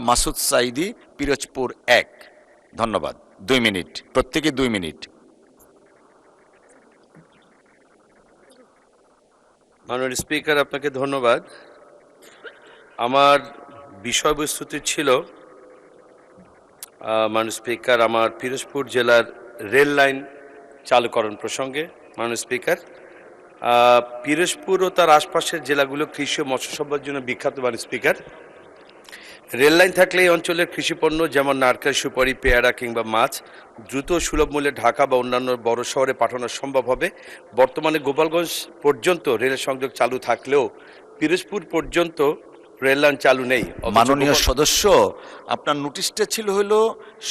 মাসুদ সাইদি, পিরোজপুর 1। ধন্যবাদ। 2 মিনিট, প্রত্যেকে 2 মিনিট। মাননীয় স্পিকার, আপনাকে ধন্যবাদ। আমার বিষয়বস্তুটি ছিল মাননীয় স্পিকার, আমার পিরোজপুর জেলার রেল লাইন চালুকরণ প্রসঙ্গে। মাননীয় স্পিকার, পিরোজপুর ও তার আশপাশের জেলাগুলো কৃষি ও মৎস্য সম্পদের জন্য বিখ্যাত। মাননীয় স্পিকার, রেল লাইন থাকলে এই অঞ্চলের কৃষিপণ্য যেমন নারকেল, সুপারি, পেয়ারা কিংবা মাছ দ্রুত ও সুলভ মূল্যে ঢাকা বা অন্যান্য বড় শহরে পাঠানো সম্ভব হবে। বর্তমানে গোপালগঞ্জ পর্যন্ত রেল সংযোগ চালু থাকলেও পিরোজপুর পর্যন্ত রেল লাইন চালু নেই। মাননীয় সদস্য, আপনার নোটিশটা ছিল হলো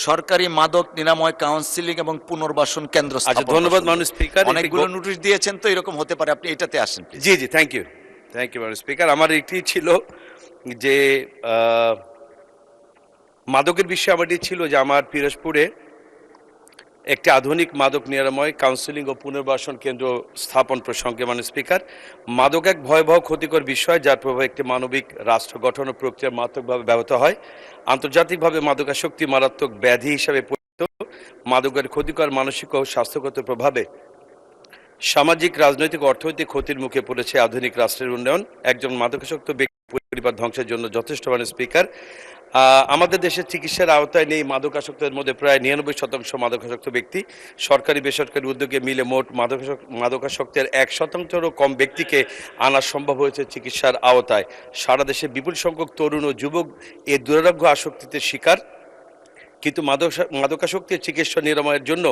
সরকারি মাদক নিরাময় কাউন্সিলিং এবং পুনর্বাসন কেন্দ্র স্থাপন। ধন্যবাদ মাননীয় স্পিকার। অনেকগুলো নোটিশ দিয়েছেন, তো এরকম হতে পারে, আপনি এটাতে আসেন। জি, থ্যাংক ইউ মাননীয় স্পিকার। আমার একটি ছিল যে মাদকের বিষয়ে আমার ছিল যে আমার পিরোজপুরে একটি আধুনিক মাদক নিরাময় কাউন্সিলিং ও পুনর্বাসন কেন্দ্র স্থাপন প্রসঙ্গে। মাননীয় স্পিকার, মাদক এক ভয়াবহ ক্ষতিকর বিষয় যার প্রভাব একটি মানবিক রাষ্ট্র গঠন ও প্রক্রিয়া মারাত্মকভাবে ব্যাহত হয়। আন্তর্জাতিকভাবে মাদকাসক্তি মারাত্মক ব্যাধি হিসাবে পরিচিত। মাদকের ক্ষতিকর মানসিক ও স্বাস্থ্যগত প্রভাবে সামাজিক, রাজনৈতিক, অর্থনৈতিক ক্ষতির মুখে পড়েছে আধুনিক রাষ্ট্রের উন্নয়ন। একজন মাদকাসক্ত ব্যক্তি পরিবার ধ্বংসের জন্য যথেষ্ট। মাননীয় স্পিকার, আমাদের দেশের চিকিৎসার আওতায় নেই মাদকাসক্তের মধ্যে প্রায় 99% মাদকাসক্ত ব্যক্তি। সরকারি বেসরকারি উদ্যোগে মিলে মোট মাদকাসক্তের 1%-রও কম ব্যক্তিকে আনা সম্ভব হয়েছে চিকিৎসার আওতায়। সারা দেশে বিপুল সংখ্যক তরুণ ও যুবক এই দুরারোগ্য আসক্তিতে শিকার। কিন্তু মাদকাসক্তির চিকিৎসা নিরাময়ের জন্য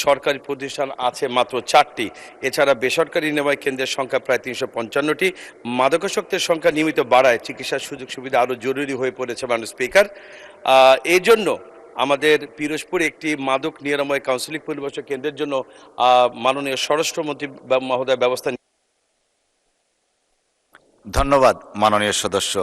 সরকারি প্রতিষ্ঠান আছে মাত্র 4টি। এছাড়া বেসরকারি নিরাময় কেন্দ্রের সংখ্যা প্রায় 355টি। মাদকাসক্তের সংখ্যা নিয়মিত বাড়ায় চিকিৎসার সুযোগ সুবিধা আরও জরুরি হয়ে পড়েছে। মাননীয় স্পিকার, এই জন্য আমাদের পিরোজপুরে একটি মাদক নিরাময় কাউন্সিলিং পুনর্বাসন কেন্দ্রের জন্য মাননীয় স্বরাষ্ট্রমন্ত্রী মহোদয় ব্যবস্থা। ধন্যবাদ মাননীয় সদস্য।